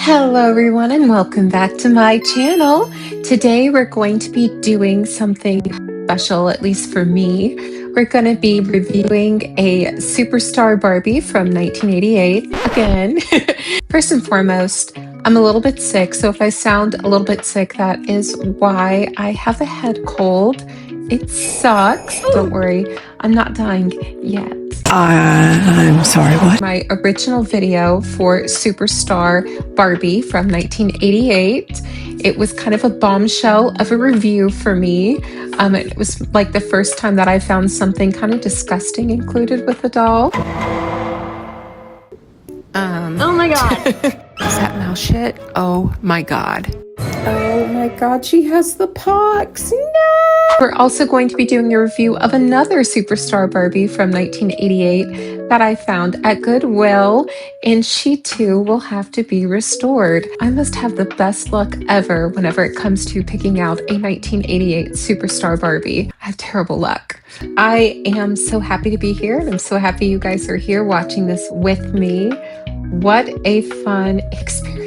Hello everyone and welcome back to my channel. Today we're going to be doing something special, at least for me. We're going to be reviewing a Superstar Barbie from 1988. Again, first and foremost, I'm a little bit sick, so if I sound a little bit sick, that is why. I have a head cold. It sucks. Don't worry, I'm not dying yet. I'm sorry, what? My original video for Superstar Barbie from 1988. It was kind of a bombshell of a review for me. It was like the first time that I found something kind of disgusting included with the doll. Oh my god. Is that mouse shit? Oh my god. Oh my god, she has the pox. No! We're also going to be doing a review of another Superstar Barbie from 1988 that I found at Goodwill, and she too will have to be restored. I must have the best luck ever whenever it comes to picking out a 1988 Superstar Barbie. I have terrible luck. I am so happy to be here, and I'm so happy you guys are here watching this with me. What a fun experience.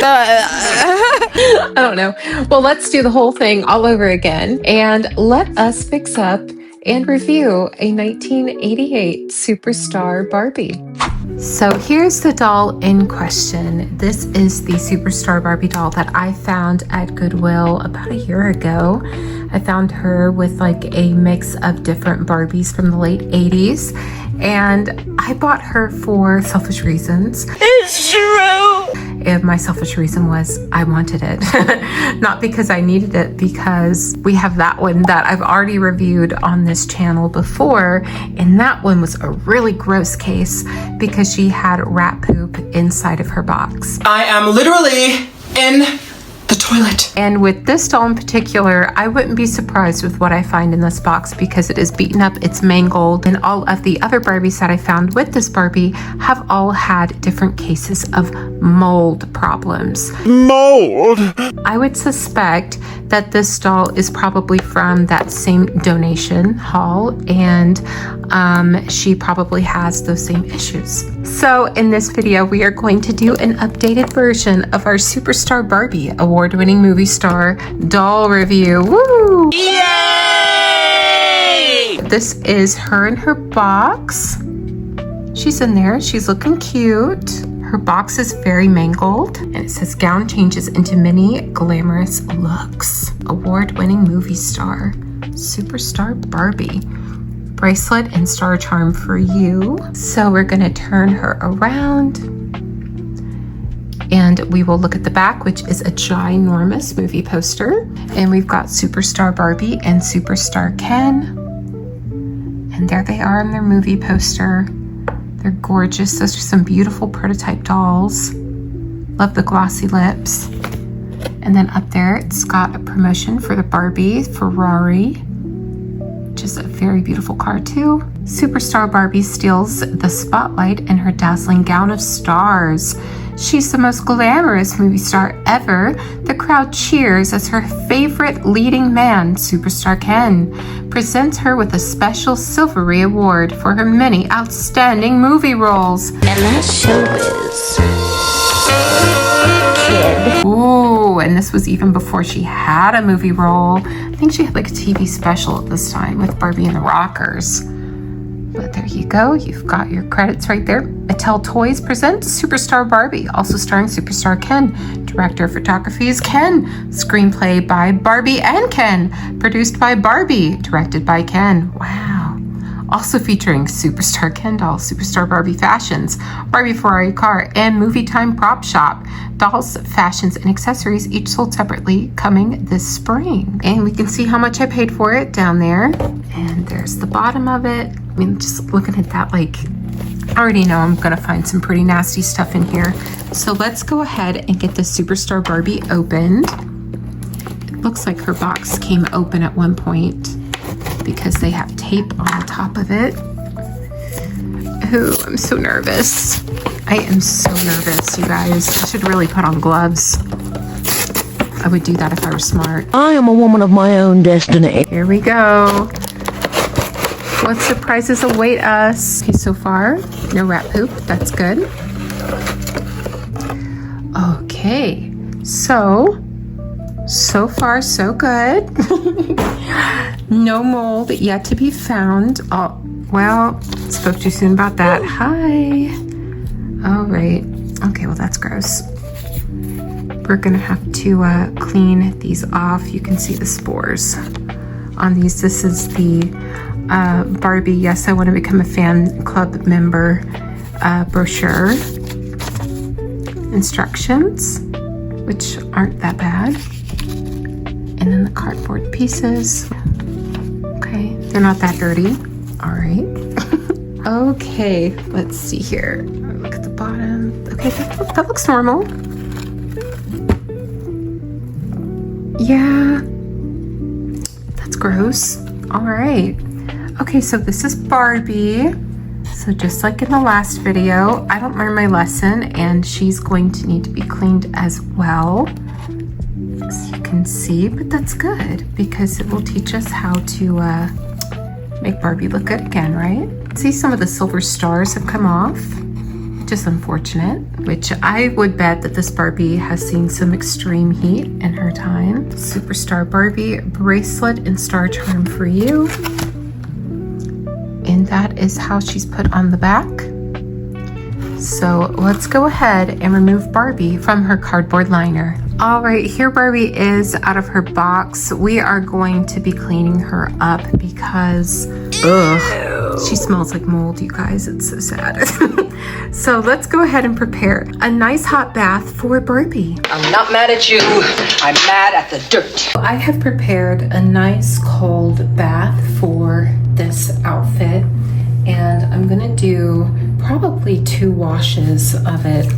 I don't know. Well, let's do the whole thing all over again and let us fix up and review a 1988 Superstar Barbie. So here's the doll in question. This is the Superstar Barbie doll that I found at Goodwill about a year ago. I found her with like a mix of different Barbies from the late 80s, and I bought her for selfish reasons. It's true! And my selfish reason was I wanted it. Not because I needed it, because we have that one that I've already reviewed on this channel before, and that one was a really gross case because she had rat poop inside of her box. I am literally in the toilet. And with this doll in particular, I wouldn't be surprised with what I find in this box because it is beaten up, it's mangled, and all of the other Barbies that I found with this Barbie have all had different cases of mold problems. Mold? I would suspect that this doll is probably from that same donation haul, and she probably has those same issues. So in this video, we are going to do an updated version of our Superstar Barbie award-winning movie star doll review. Woo! Yay! This is her in her box. She's in there. She's looking cute. Her box is very mangled, and it says gown changes into many glamorous looks. Award-winning movie star, Superstar Barbie. Bracelet and star charm for you. So we're gonna turn her around, and we will look at the back, which is a ginormous movie poster. And we've got Superstar Barbie and Superstar Ken. And there they are on their movie poster. They're gorgeous. Those are some beautiful prototype dolls. Love the glossy lips. And then up there, it's got a promotion for the Barbie Ferrari, which is a very beautiful car too. Superstar Barbie steals the spotlight in her dazzling gown of stars. She's the most glamorous movie star ever. The crowd cheers as her favorite leading man, Superstar Ken, presents her with a special Silvery Award for her many outstanding movie roles. And that's showbiz. Kid. Ooh, and this was even before she had a movie role. I think she had like a TV special at this time with Barbie and the Rockers. But there you go, you've got your credits right there. Mattel Toys presents Superstar Barbie, also starring Superstar Ken. Director of photography is Ken. Screenplay by Barbie and Ken. Produced by Barbie, directed by Ken. Wow. Also featuring Superstar Ken doll, Superstar Barbie fashions, Barbie Ferrari car, and Movie Time prop shop. Dolls, fashions, and accessories each sold separately, coming this spring. And we can see how much I paid for it down there. And there's the bottom of it. I mean, just looking at that, like, I already know I'm gonna find some pretty nasty stuff in here. So let's go ahead and get the Superstar Barbie opened. It looks like her box came open at one point because they have tape on the top of it. Ooh, I'm so nervous. I am so nervous, you guys. I should really put on gloves. I would do that if I were smart. I am a woman of my own destiny. Here we go. What surprises await us? Okay, so far, no rat poop. That's good. Okay, so far so good. No mold yet to be found. Oh, well, spoke too soon about that. Hi. All right. Okay, well, that's gross. We're gonna have to clean these off. You can see the spores on these. This is the Barbie Yes, I Want to Become a Fan Club Member brochure instructions, which aren't that bad. And then the cardboard pieces. Okay, they're not that dirty. All right. Okay, let's see here. Look at the bottom. Okay, that looks normal. Yeah, that's gross. All right. Okay, so this is Barbie. So just like in the last video, I don't learn my lesson, and she's going to need to be cleaned as well. As you can see, but that's good because it will teach us how to make Barbie look good again, right? See, some of the silver stars have come off. Just unfortunate, which I would bet that this Barbie has seen some extreme heat in her time. Superstar Barbie bracelet and star charm for you. And that is how she's put on the back. So let's go ahead and remove Barbie from her cardboard liner. All right, here Barbie is out of her box. We are going to be cleaning her up because she smells like mold, you guys. It's so sad. So let's go ahead and prepare a nice hot bath for Barbie. I'm not mad at you. I'm mad at the dirt. I have prepared a nice cold bath for this outfit, and I'm gonna do probably 2 washes of it.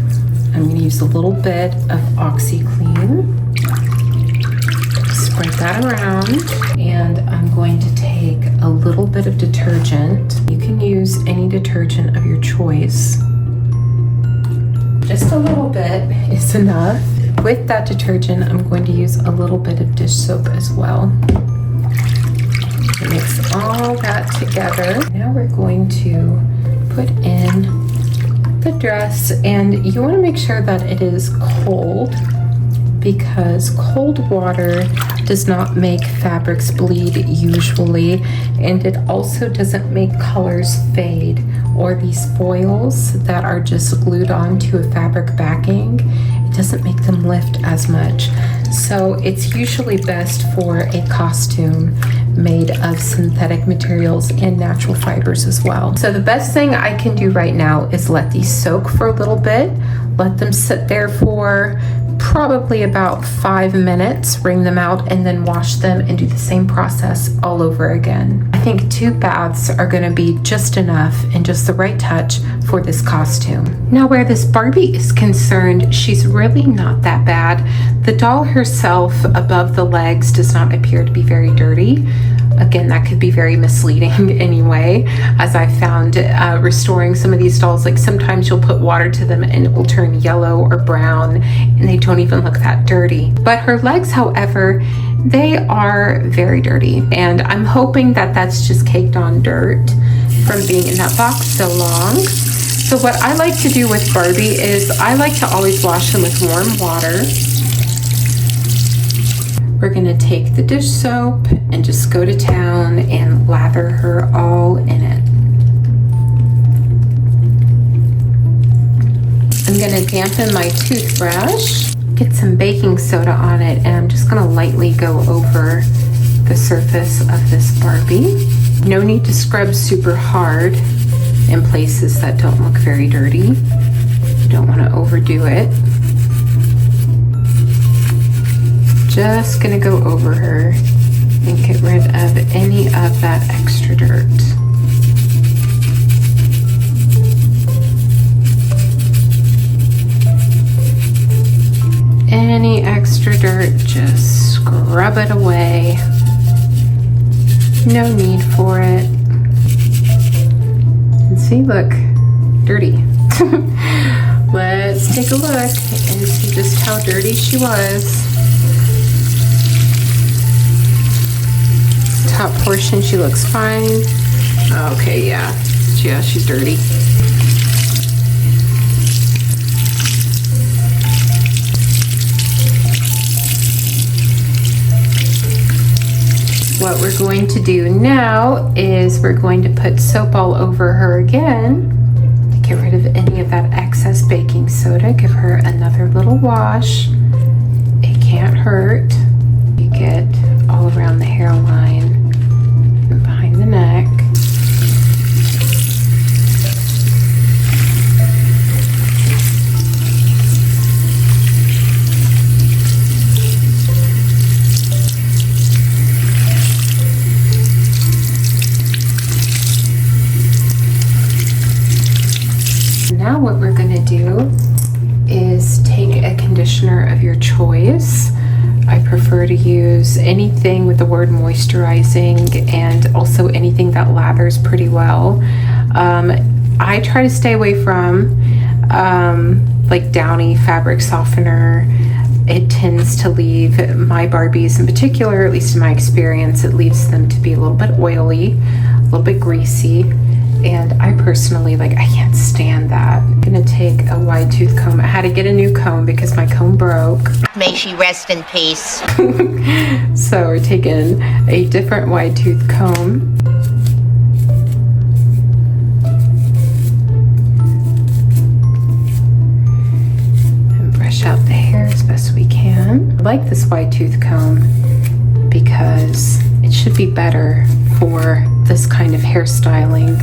I'm gonna use a little bit of OxyClean, spread that around, and I'm going to take a little bit of detergent. You can use any detergent of your choice. Just a little bit is enough. With that detergent, I'm going to use a little bit of dish soap as well. Mix all that together. Now we're going to put in the dress, and you want to make sure that it is cold because cold water does not make fabrics bleed usually, and it also doesn't make colors fade, or these foils that are just glued onto a fabric backing, it doesn't make them lift as much. So it's usually best for a costume made of synthetic materials and natural fibers as well. So the best thing I can do right now is let these soak for a little bit, let them sit there for probably about 5 minutes, wring them out, and then wash them and do the same process all over again. I think 2 baths are gonna be just enough and just the right touch for this costume. Now, where this Barbie is concerned, she's really not that bad. The doll herself above the legs does not appear to be very dirty. Again, that could be very misleading anyway, as I found restoring some of these dolls, like sometimes you'll put water to them and it will turn yellow or brown and they don't even look that dirty. But her legs, however, they are very dirty, and I'm hoping that that's just caked on dirt from being in that box so long. So what I like to do with Barbie is I like to always wash them with warm water. We're gonna take the dish soap and just go to town and lather her all in it. I'm gonna dampen my toothbrush, get some baking soda on it, and I'm just gonna lightly go over the surface of this Barbie. No need to scrub super hard in places that don't look very dirty. You don't wanna overdo it. Just gonna go over her and get rid of any of that extra dirt. Any extra dirt, just scrub it away. No need for it. And see, look, dirty. Let's take a look and see just how dirty she was. Top portion, she looks fine. Okay, yeah, she's dirty. What we're going to do now is we're going to put soap all over her again to get rid of any of that excess baking soda. Give her another little wash. It can't hurt. You get all around the hairline and behind the neck. Now what we're going to do is take a conditioner of your choice. I prefer to use anything with the word moisturizing and also anything that lathers pretty well. I try to stay away from like Downy fabric softener. It tends to leave my Barbies in particular, at least in my experience, it leaves them to be a little bit oily, a little bit greasy. And I personally, I can't stand that. I'm gonna take a wide tooth comb. I had to get a new comb because my comb broke. May she rest in peace. So we're taking a different wide tooth comb. And brush out the hair as best we can. I like this wide tooth comb because it should be better for this kind of hairstyling.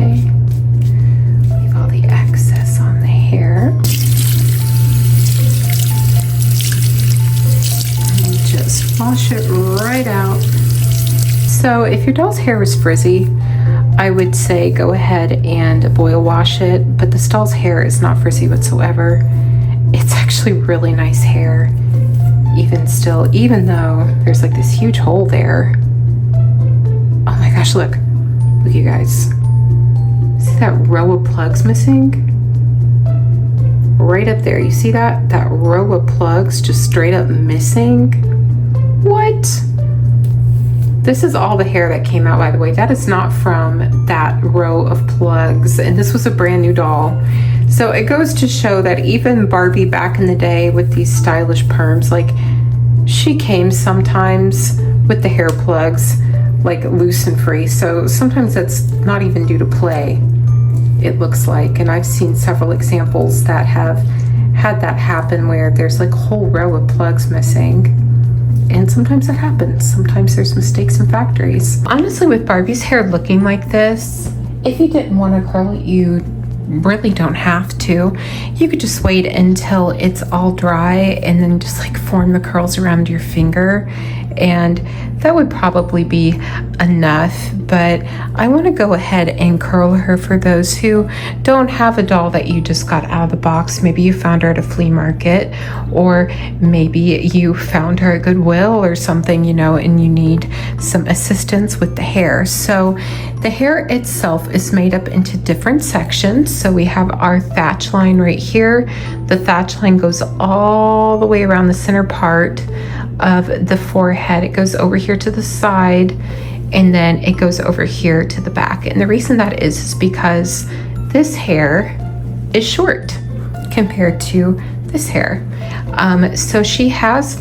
Leave all the excess on the hair. And just wash it right out. So if your doll's hair was frizzy, I would say go ahead and boil wash it, but this doll's hair is not frizzy whatsoever. It's actually really nice hair, even still, even though there's this huge hole there. Oh my gosh, look you guys. See that row of plugs missing? Right up there, you see that? That row of plugs just straight up missing? What? This is all the hair that came out, by the way. That is not from that row of plugs, and this was a brand new doll. So it goes to show that even Barbie back in the day with these stylish perms, she came sometimes with the hair plugs loose and free. So sometimes that's not even due to play, it looks like. And I've seen several examples that have had that happen where there's a whole row of plugs missing. And sometimes that happens. Sometimes there's mistakes in factories. Honestly, with Barbie's hair looking like this, if you didn't want to curl it, you really don't have to. You could just wait until it's all dry and then just form the curls around your finger, and that would probably be enough. But I want to go ahead and curl her for those who don't have a doll that you just got out of the box. Maybe you found her at a flea market, or maybe you found her at Goodwill or something, and you need some assistance with the hair. So the hair itself is made up into different sections. So we have our thatch line right here. The thatch line goes all the way around the center part of the forehead. It goes over here to the side, and then it goes over here to the back. And the reason that is because this hair is short compared to this hair. So she has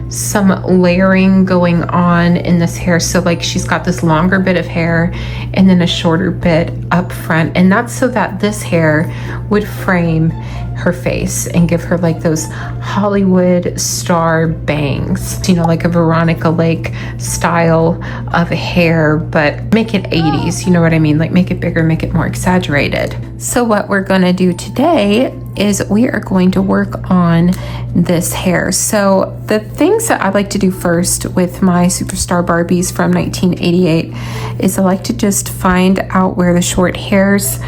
some layering going on in this hair. So she's got this longer bit of hair and then a shorter bit up front, and that's so that this hair would frame her face and give her those Hollywood star bangs, like a Veronica Lake style of hair, but make it 80s, you know what I mean? Make it bigger, make it more exaggerated. So what we're gonna do today is we are going to work on this hair. So the things that I like to do first with my Superstar Barbies from 1988 is I like to just find out where the short hairs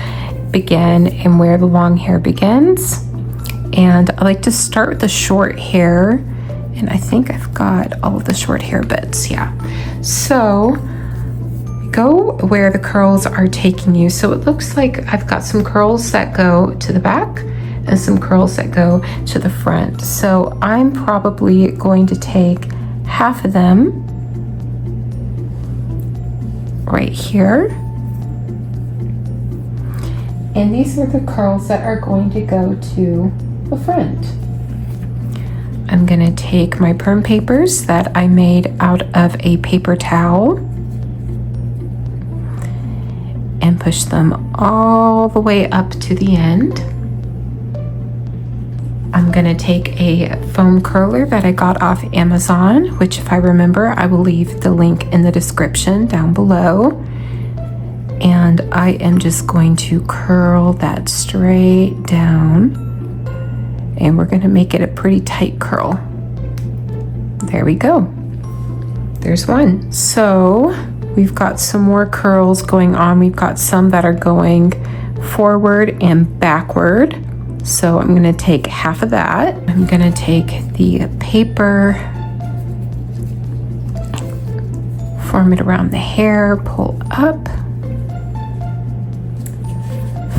begin and where the long hair begins. And I like to start with the short hair, and I think I've got all of the short hair bits, yeah. So go where the curls are taking you. So it looks like I've got some curls that go to the back and some curls that go to the front. So I'm probably going to take half of them right here. And these are the curls that are going to go to the front. I'm gonna take my perm papers that I made out of a paper towel and push them all the way up to the end. I'm gonna take a foam curler that I got off Amazon, which if I remember, I will leave the link in the description down below. And I am just going to curl that straight down. And we're gonna make it a pretty tight curl. There we go. There's one. So we've got some more curls going on. We've got some that are going forward and backward. So I'm gonna take half of that. I'm gonna take the paper, form it around the hair, pull up,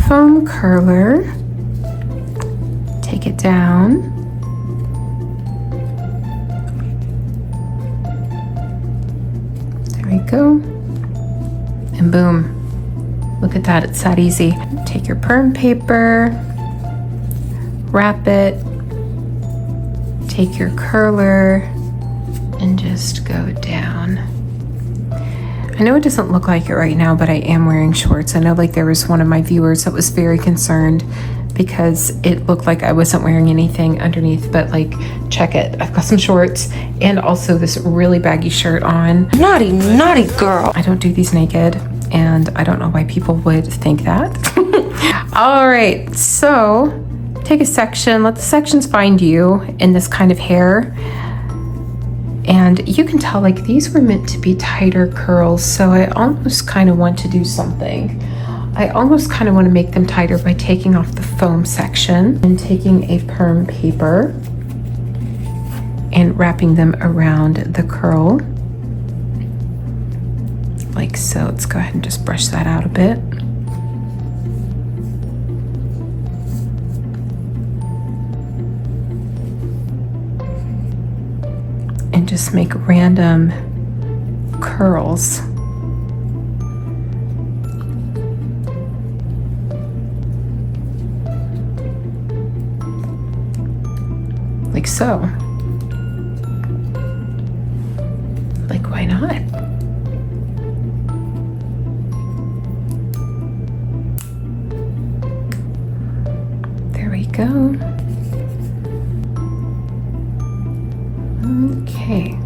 foam curler, take it down, there we go, and boom. Look at that, it's that easy. Take your perm paper, wrap it, take your curler, and just go down. I know it doesn't look like it right now, but I am wearing shorts. I know like there was one of my viewers that was very concerned because it looked like I wasn't wearing anything underneath, but like, check it. I've got some shorts and also this really baggy shirt on. Naughty, naughty girl. I don't do these naked, and I don't know why people would think that. All right, so take a section, let the sections find you in this kind of hair. And you can tell like these were meant to be tighter curls, so I almost kind of want to do something. I almost kind of want to make them tighter by taking off the foam section and taking a perm paper and wrapping them around the curl. Like so. Let's go ahead and just brush that out a bit. And just make random curls. Like so. Like, why not? There we go. Okay.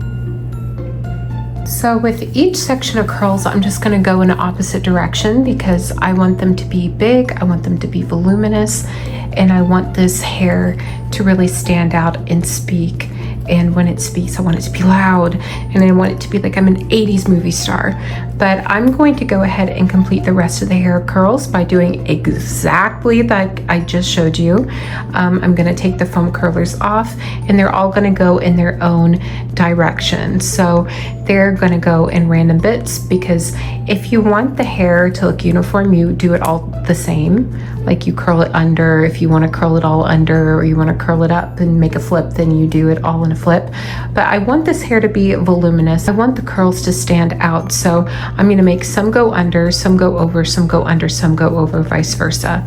So with each section of curls, I'm just going to go in an opposite direction because I want them to be big, I want them to be voluminous, and I want this hair to really stand out and speak. And when it speaks, I want it to be loud, and I want it to be like I'm an 80s movie star. But I'm going to go ahead and complete the rest of the hair curls by doing exactly like I just showed you. I'm gonna take the foam curlers off, and they're all gonna go in their own direction. So they're gonna go in random bits, because if you want the hair to look uniform, you do it all the same. Like you curl it under, if you wanna curl it all under, or you wanna curl it up and make a flip, then you do it all in a flip. But I want this hair to be voluminous. I want the curls to stand out. So I'm gonna make some go under, some go over, some go under, some go over, vice versa.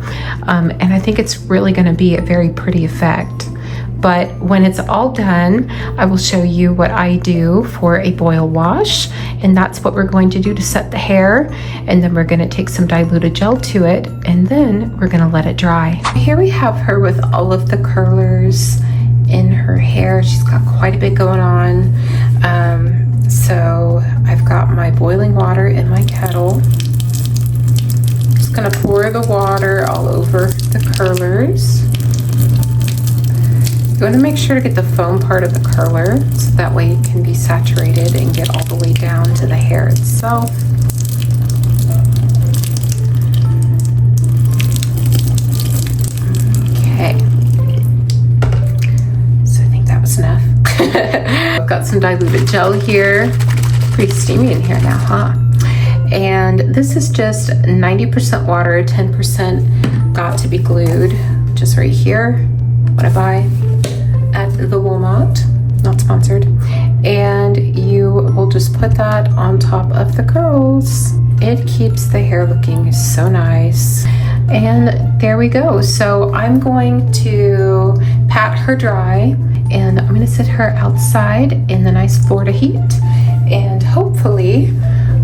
And I think it's really gonna be a very pretty effect. But when it's all done, I will show you what I do for a boil wash, and that's what we're going to do to set the hair. And then we're gonna take some diluted gel to it, and then we're gonna let it dry. Here we have her with all of the curlers in her hair. She's got quite a bit going on. So I've got my boiling water in my kettle. Just gonna pour the water all over the curlers. You want to make sure to get the foam part of the curler so that way it can be saturated and get all the way down to the hair itself. Okay. So I think that was enough. I've got some diluted gel here. Pretty steamy in here now, huh? And this is just 90% water, 10% got to be glued, just right here. What I buy at the Walmart, not sponsored. And you will just put that on top of the curls. It keeps the hair looking so nice. And there we go. So I'm going to pat her dry, and I'm gonna sit her outside in the nice Florida heat, and hopefully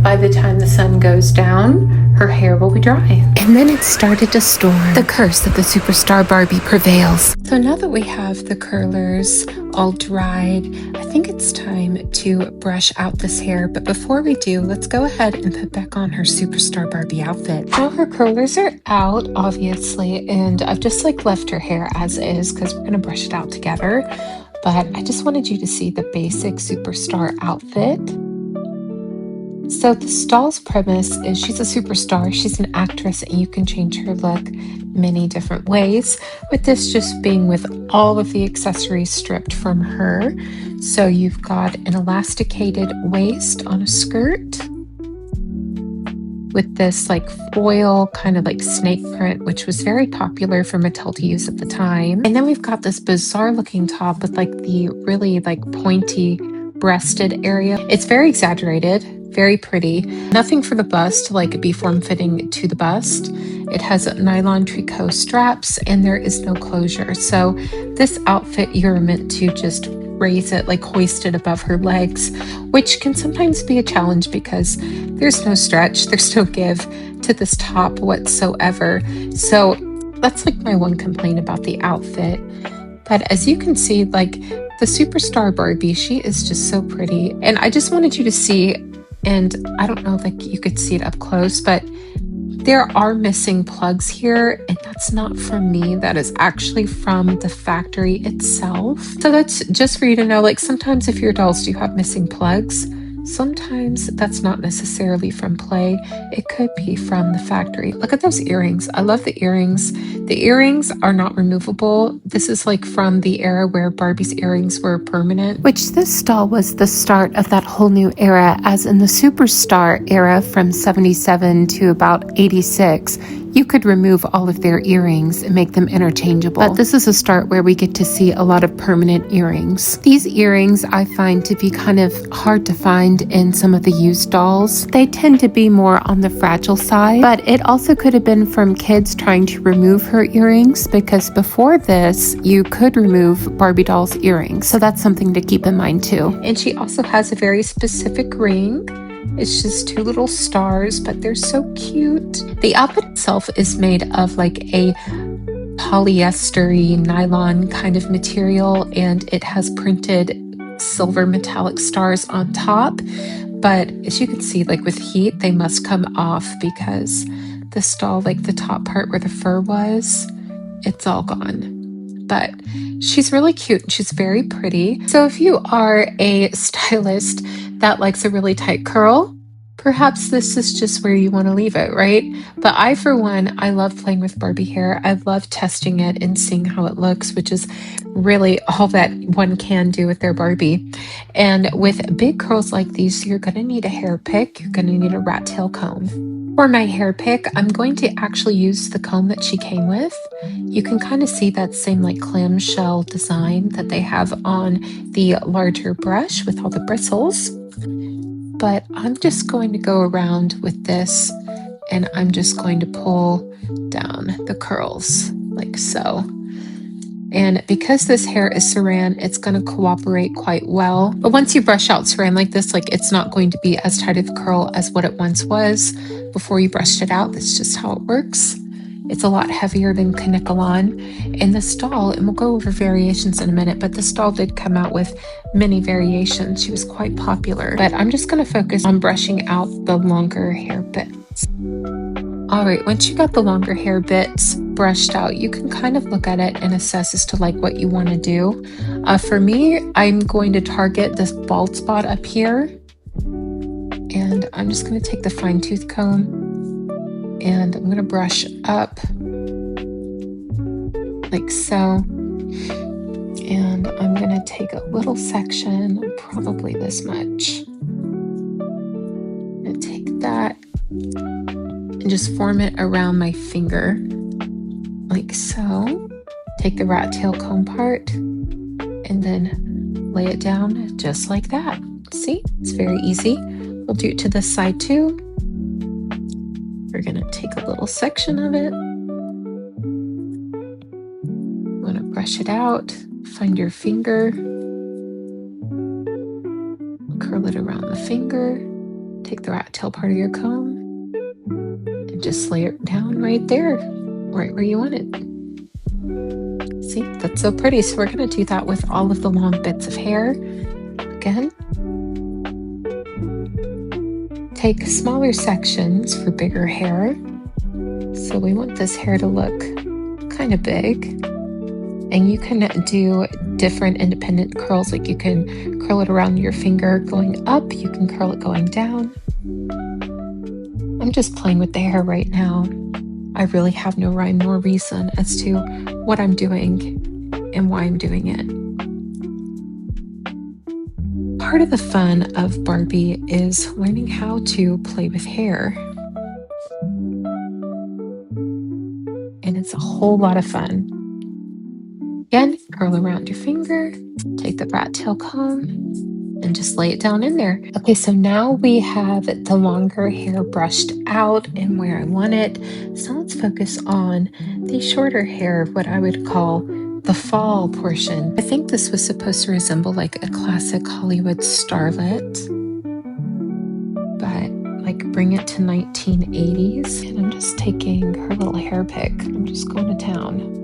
by the time the sun goes down, her hair will be dry. And then it started to storm. The curse of the Superstar Barbie prevails. So now that we have the curlers all dried, I think it's time to brush out this hair. But before we do, let's go ahead and put back on her Superstar Barbie outfit. Now her curlers are out, obviously, and I've just like left her hair as is because we're gonna brush it out together. But I just wanted you to see the basic Superstar outfit. So the doll's premise is she's a superstar, she's an actress, and you can change her look many different ways, with this just being with all of the accessories stripped from her. So you've got an elasticated waist on a skirt with this like foil kind of like snake print, which was very popular for Mattel to use at the time. And then we've got this bizarre looking top with like the really like pointy breasted area. It's very exaggerated, very pretty. Nothing for the bust to like be form-fitting to the bust. It has nylon tricot straps and there is no closure. So this outfit, you're meant to just raise it, like hoist it above her legs, which can sometimes be a challenge because there's no stretch, there's no give to this top whatsoever. So that's like my one complaint about the outfit. But as you can see, like the Superstar Barbie, she is just so pretty. And I just wanted you to see, and I don't know, like you could see it up close, but there are missing plugs here, and that's not from me. That is actually from the factory itself. So that's just for you to know, like sometimes if your dolls do have missing plugs, sometimes that's not necessarily from play. It could be from the factory. Look at those earrings. I love the earrings. The earrings are not removable. This is like from the era where Barbie's earrings were permanent, which this doll was the start of that whole new era, as in the Superstar era from 77 to about 86. You could remove all of their earrings and make them interchangeable. But this is a start where we get to see a lot of permanent earrings. These earrings I find to be kind of hard to find in some of the used dolls. They tend to be more on the fragile side, but it also could have been from kids trying to remove her earrings, because before this, you could remove Barbie doll's earrings. So that's something to keep in mind too. And she also has a very specific ring. It's just two little stars, but they're so cute. The outfit itself is made of like a polyester-y nylon kind of material, and it has printed silver metallic stars on top. But as you can see, like with heat, they must come off because this doll, like the top part where the fur was, it's all gone. But she's really cute and she's very pretty. So if you are a stylist that likes a really tight curl, perhaps this is just where you want to leave it, right? But I, for one, I love playing with Barbie hair. I love testing it and seeing how it looks, which is really all that one can do with their Barbie. And with big curls like these, you're going to need a hair pick. You're going to need a rat tail comb. For my hair pick, I'm going to actually use the comb that she came with. You can kind of see that same like clamshell design that they have on the larger brush with all the bristles. But I'm just going to go around with this and I'm just going to pull down the curls like so. And because this hair is saran, it's going to cooperate quite well. But once you brush out saran like this, like it's not going to be as tight of a curl as what it once was before you brushed it out. That's just how it works. It's a lot heavier than Kanickalon. And this doll, and we'll go over variations in a minute, but this doll did come out with many variations. She was quite popular. But I'm just going to focus on brushing out the longer hair bits. All right, once you got the longer hair bits brushed out, you can kind of look at it and assess as to like what you want to do. For me, I'm going to target this bald spot up here. And I'm just going to take the fine tooth comb and I'm going to brush up like so. And I'm going to take a little section, probably this much. I'm going to take that and just form it around my finger like so. Take the rat tail comb part and then lay it down just like that. See, it's very easy. We'll do it to this side too. We're gonna take a little section of it. I'm gonna brush brush it out, find your finger, curl it around the finger, take the rat tail part of your comb, and just lay it down right there, right where you want it. See, that's so pretty. So we're going to do that with all of the long bits of hair. Again, take smaller sections for bigger hair. So we want this hair to look kind of big. And you can do different independent curls. Like you can curl it around your finger going up. You can curl it going down. I'm just playing with the hair right now. I really have no rhyme nor reason as to what I'm doing and why I'm doing it. Part of the fun of Barbie is learning how to play with hair. And it's a whole lot of fun. Again, curl around your finger, take the rat tail comb, and just lay it down in there. Okay, so now we have the longer hair brushed out and where I want it. So let's focus on the shorter hair, what I would call the fall portion. I think this was supposed to resemble like a classic Hollywood starlet, but like bring it to 1980s. And I'm just taking her little hair pick. I'm just going to town.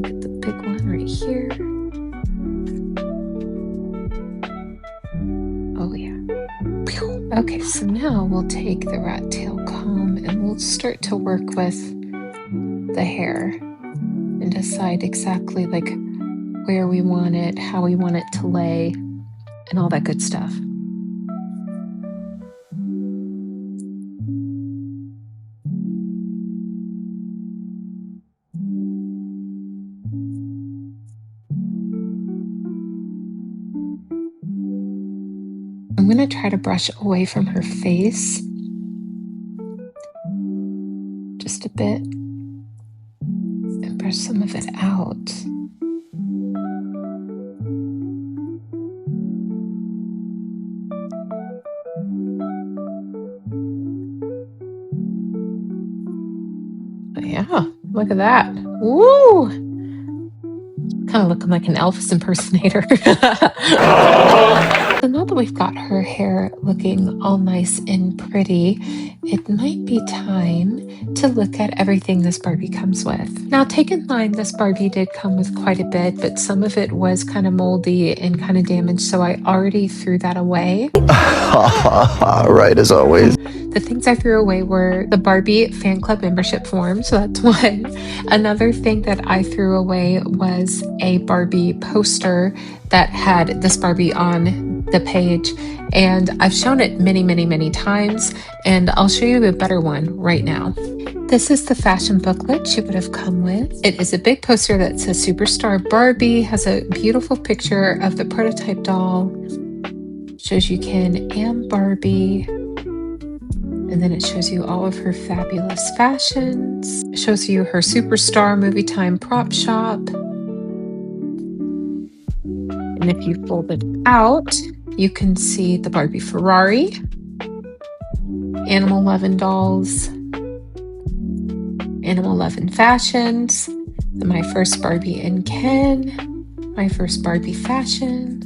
Get the big one right here. Oh yeah. Okay, so now we'll take the rat tail comb and we'll start to work with the hair and decide exactly like where we want it, how we want it to lay, and all that good stuff. I'm going to try to brush away from her face just a bit and brush some of it out. Yeah, look at that. Woo! Kind of looking like an Elvis impersonator. So now that we've got her hair looking all nice and pretty, it might be time to look at everything this Barbie comes with. Now, take in mind, this Barbie did come with quite a bit, but some of it was kind of moldy and kind of damaged, so I already threw that away. Right, as always. The things I threw away were the Barbie fan club membership form, so that's one. Another thing that I threw away was a Barbie poster that had this Barbie on the page, and I've shown it many, many, many times, and I'll show you a better one right now. This is the fashion booklet she would have come with. It is a big poster that says Superstar Barbie, has a beautiful picture of the prototype doll, shows you Ken and Barbie, and then it shows you all of her fabulous fashions. It shows you her Superstar Movie Time prop shop. And if you fold it out, you can see the Barbie Ferrari, Animal Lovin' dolls, Animal Lovin' fashions, My First Barbie and Ken, My First Barbie fashion,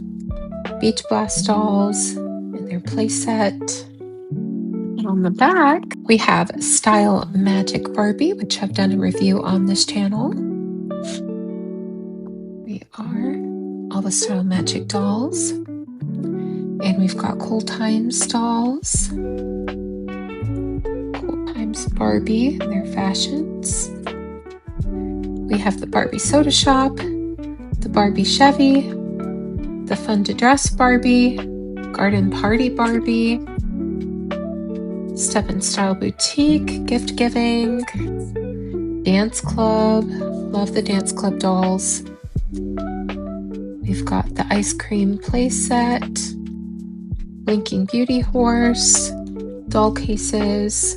Beach Blast dolls, and their playset. And on the back, we have Style Magic Barbie, which I've done a review on this channel. We are all the Style Magic dolls. And we've got Cool Times dolls. Cool Times Barbie and their fashions. We have the Barbie Soda Shop, the Barbie Chevy, the Fun to Dress Barbie, Garden Party Barbie, Step and Style Boutique, Gift Giving, Dance Club, love the Dance Club dolls. We've got the Ice Cream Playset, Blinking Beauty Horse, doll cases,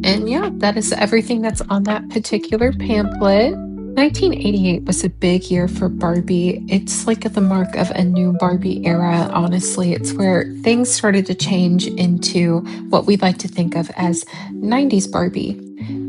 and yeah, that is everything that's on that particular pamphlet. 1988 was a big year for Barbie. It's like the mark of a new Barbie era, honestly. It's where things started to change into what we like to think of as 90s Barbie.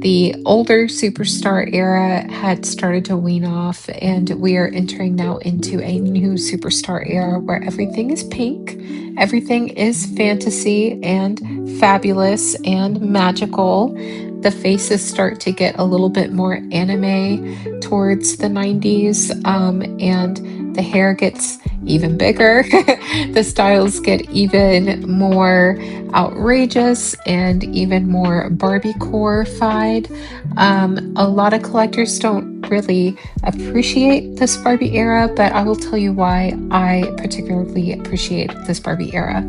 The older superstar era had started to wean off, and we are entering now into a new superstar era where everything is pink, everything is fantasy and fabulous and magical. The faces start to get a little bit more anime towards the 90s, and the hair gets even bigger. The styles get even more outrageous and even more Barbiecore-fied. A lot of collectors don't really appreciate this Barbie era, but I will tell you why I particularly appreciate this Barbie era.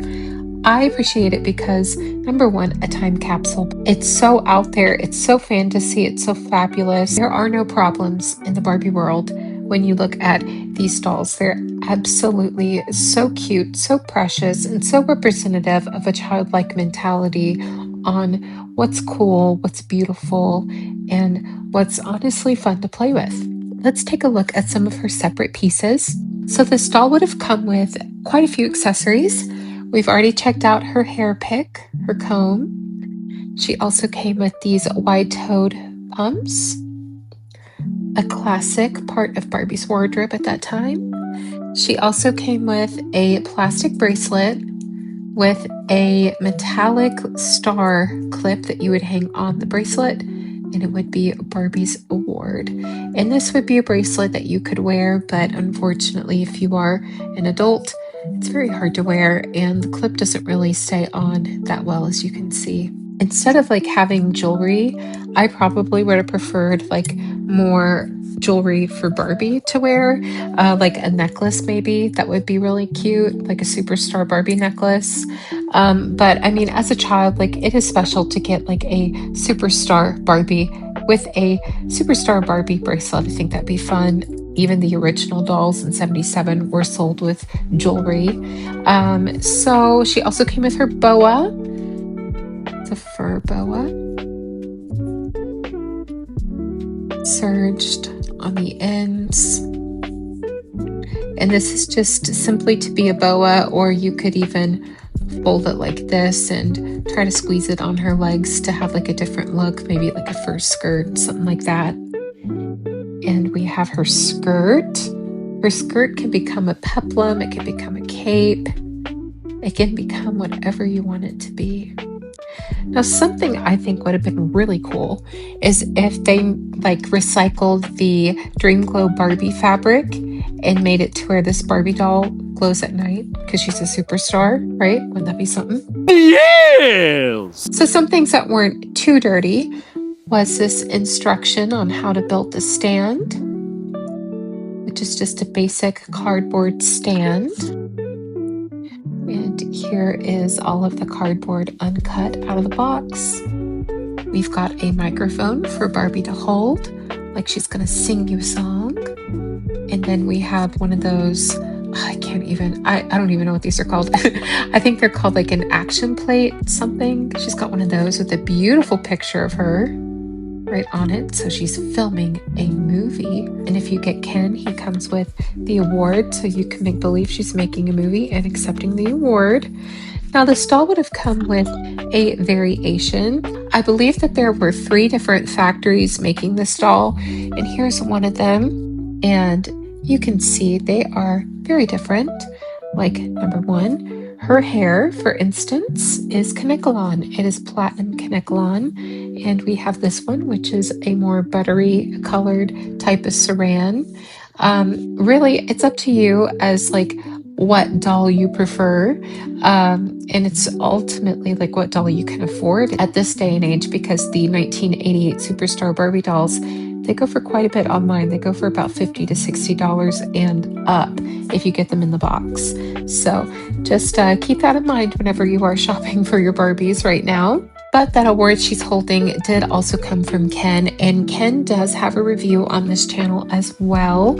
I appreciate it because, number one, a time capsule. It's so out there, it's so fantasy, it's so fabulous. There are no problems in the Barbie world when you look at these dolls. They're absolutely so cute, so precious, and so representative of a childlike mentality on what's cool, what's beautiful, and what's honestly fun to play with. Let's take a look at some of her separate pieces. So this doll would have come with quite a few accessories. We've already checked out her hair pick, her comb. She also came with these wide-toed pumps, a classic part of Barbie's wardrobe at that time. She also came with a plastic bracelet with a metallic star clip that you would hang on the bracelet, and it would be Barbie's award. And this would be a bracelet that you could wear, but unfortunately, if you are an adult, it's very hard to wear, and the clip doesn't really stay on that well, as you can see. Instead of like having jewelry, I probably would have preferred like more jewelry for Barbie to wear, like a necklace maybe. That would be really cute, like a Superstar Barbie necklace. But I mean, as a child, like it is special to get like a Superstar Barbie with a Superstar Barbie bracelet. I think that'd be fun. Even the original dolls in 77 were sold with jewelry. So she also came with her boa. It's a fur boa. Serged on the ends. And this is just simply to be a boa, or you could even fold it like this and try to squeeze it on her legs to have like a different look, maybe like a fur skirt, something like that. And we have her skirt. Her skirt can become a peplum, it can become a cape, it can become whatever you want it to be. Now, something I think would have been really cool is if they like recycled the Dream Glow Barbie fabric and made it to where this Barbie doll glows at night because she's a superstar, right? Wouldn't that be something? Yes! So some things that weren't too dirty was this instruction on how to build the stand, which is just a basic cardboard stand. And here is all of the cardboard uncut out of the box. We've got a microphone for Barbie to hold, like she's gonna sing you a song. And then we have one of those, I don't even know what these are called. I think they're called like an action plate something. She's got one of those with a beautiful picture of her right on it. So she's filming a movie. And if you get Ken, he comes with the award, so you can make believe she's making a movie and accepting the award. Now, this doll would have come with a variation. I believe that there were 3 different factories making this doll, and here's one of them. And you can see they are very different. Like, number 1, her hair, for instance, is Kanekalon. It is platinum Kanekalon. And we have this one, which is a more buttery colored type of saran. Really, it's up to you as like what doll you prefer. And it's ultimately like what doll you can afford at this day and age, because the 1988 Superstar Barbie dolls, they go for quite a bit online. They go for about $50 to $60 and up if you get them in the box. So just keep that in mind whenever you are shopping for your Barbies right now. But that award she's holding did also come from Ken, and Ken does have a review on this channel as well.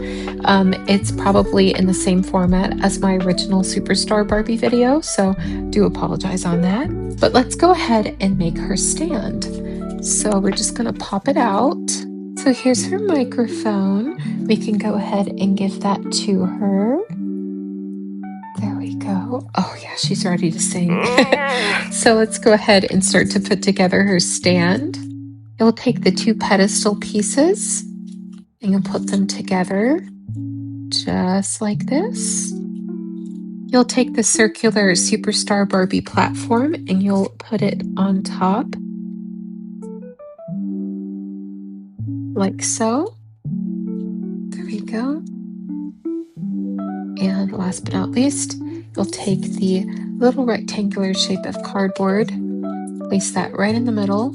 It's probably in the same format as my original Superstar Barbie video, so do apologize on that. But let's go ahead and make her stand. So we're just gonna pop it out. So here's her microphone. We can go ahead and give that to her. There we go. Oh yeah, she's ready to sing. So let's go ahead and start to put together her stand. You'll take the 2 pedestal pieces and you'll put them together just like this. You'll take the circular Superstar Barbie platform and you'll put it on top like so. There we go. And last but not least, you'll take the little rectangular shape of cardboard, place that right in the middle,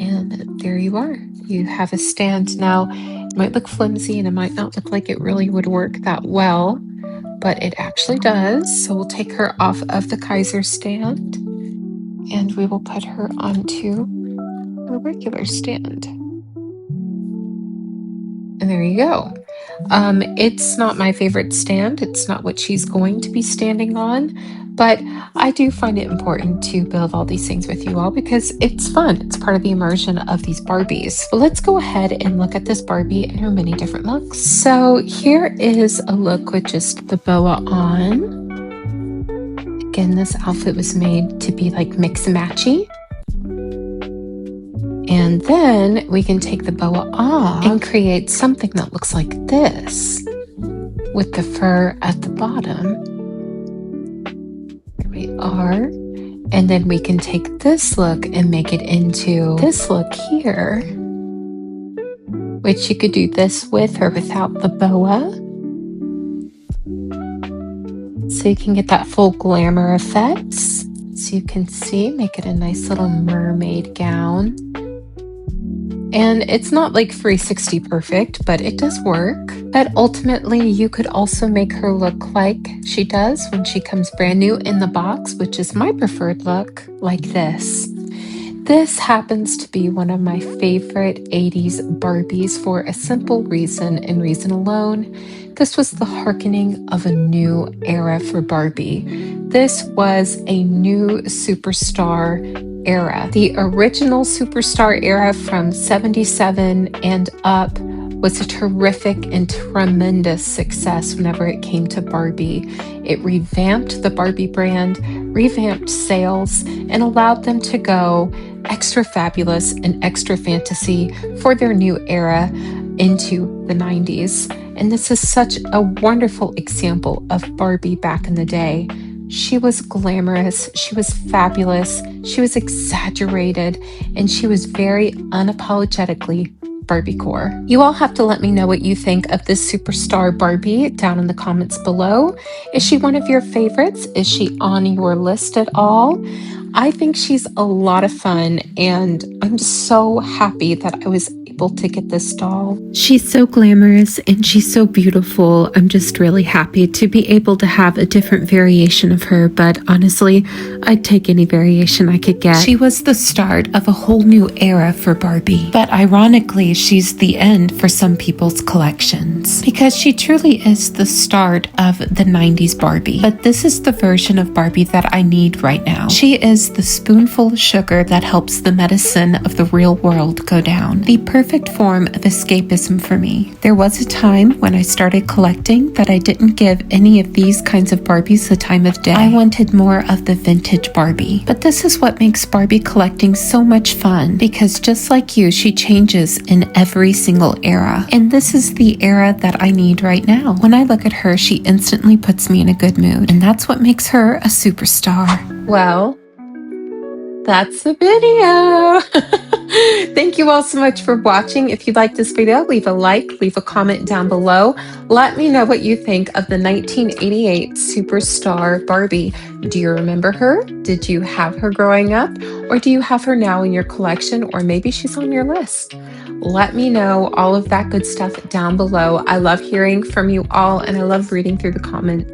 and there you are. You have a stand. Now, it might look flimsy and it might not look like it really would work that well, but it actually does. So we'll take her off of the Kaiser stand and we will put her onto a regular stand. And there you go. It's not my favorite stand. It's not what she's going to be standing on, but I do find it important to build all these things with you all because it's fun. It's part of the immersion of these Barbies. But let's go ahead and look at this Barbie in her many different looks. So here is a look with just the boa on. Again, this outfit was made to be like mix-and-matchy. And then we can take the boa off and create something that looks like this with the fur at the bottom. There we are. And then we can take this look and make it into this look here, which you could do this with or without the boa. So you can get that full glamour effect. So you can see, make it a nice little mermaid gown. And it's not like 360 perfect, but it does work. But ultimately, you could also make her look like she does when she comes brand new in the box, which is my preferred look, like this. This happens to be one of my favorite 80s Barbies for a simple reason and reason alone. This was the hearkening of a new era for Barbie. This was a new superstar era. The original superstar era from 77 and up was a terrific and tremendous success whenever it came to Barbie. It revamped the Barbie brand, revamped sales, and allowed them to go extra fabulous and extra fantasy for their new era into the 90s. And this is such a wonderful example of Barbie back in the day. She was glamorous, she was fabulous, she was exaggerated, and she was very unapologetically barbiecore. You all have to let me know what you think of this Superstar Barbie down in the comments below. Is she one of your favorites? Is she on your list at all? I think she's a lot of fun, and I'm so happy that I was able to get this doll. She's so glamorous and she's so beautiful. I'm just really happy to be able to have a different variation of her, but honestly, I'd take any variation I could get. She was the start of a whole new era for Barbie, but ironically, she's the end for some people's collections because she truly is the start of the 90s Barbie. But this is the version of Barbie that I need right now. She is the spoonful of sugar that helps the medicine of the real world go down. The perfect form of escapism for me. There was a time when I started collecting that I didn't give any of these kinds of Barbies the time of day. I wanted more of the vintage Barbie. But this is what makes Barbie collecting so much fun, because just like you, she changes in every single era. And this is the era that I need right now. When I look at her, she instantly puts me in a good mood. And that's what makes her a superstar. Well, that's the video. Thank you all so much for watching. If you liked this video, leave a like, leave a comment down below. Let me know what you think of the 1988 Superstar Barbie. Do you remember her? Did you have her growing up? Or do you have her now in your collection? Or maybe she's on your list. Let me know all of that good stuff down below. I love hearing from you all, and I love reading through the comment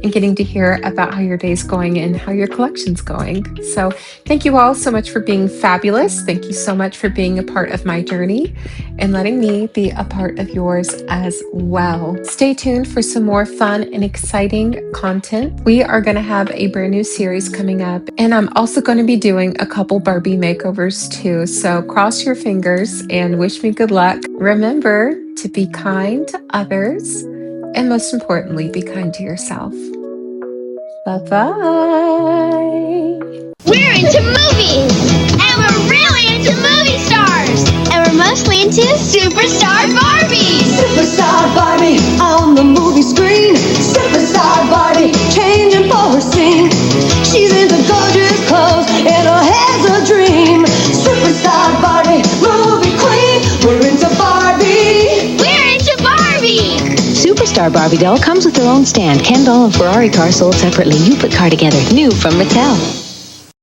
and getting to hear about how your day's going and how your collection's going. So thank you all so much for being fabulous. Thank you so much for being a part of my journey and letting me be a part of yours as well. Stay tuned for some more fun and exciting content. We are going to have a brand new series coming up, and I'm also going to be doing a couple Barbie makeovers too. So cross your fingers and wish me good luck. Remember to be kind to others, and most importantly, be kind to yourself. Bye-bye. We're into movies! And we're really into movie stars! And we're mostly into Superstar Barbie! Superstar Barbie on the movie screen. Superstar Barbie changing for her scene. She's into gorgeous clothes and her hair's a dream. Superstar Barbie, movie queen. We're into Barbie. We're into Barbie! Superstar Barbie doll comes with her own stand, Ken doll and Ferrari car sold separately. You put car together. New from Mattel.